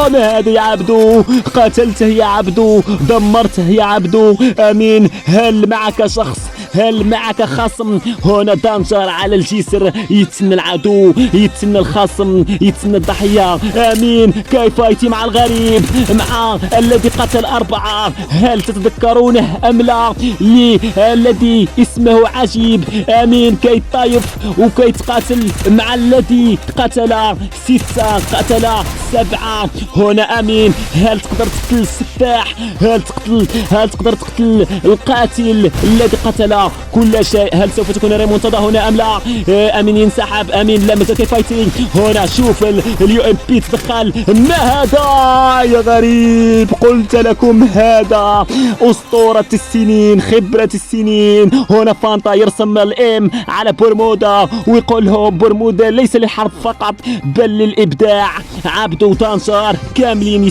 ما هذا يا عبدو؟ قتلته يا عبدو، دمرته يا عبدو. امين. هل معك شخص؟ هل معك خصم؟ هنا دانجر على الجسر، يتسنى العدو، يتسنى الخصم، يتسنى الضحية. امين. كيف يأتي مع الغريب، مع الذي قتل 4؟ هل تتذكرونه ام لا؟ الذي اسمه عجيب. امين. كي طايف وكي تقاتل مع الذي قتل 6، قتل 7. هنا امين. هل تقدر تقتل السفاح؟ هل تقدر تقتل القاتل الذي قتل كل شيء؟ هل سوف تكون ريمونتادا هنا ام لا؟ امين ينسحب. امين لا مازال فايتين. هنا شوف اليو ام بي تدخل. ما هذا يا غريب؟ قلت لكم هذا اسطورة السنين، خبرة السنين. هنا فانتا يرسم الام على برمودا ويقول لهم برمودا ليس للحرب فقط بل للابداع. عبدو وتانشار كاملين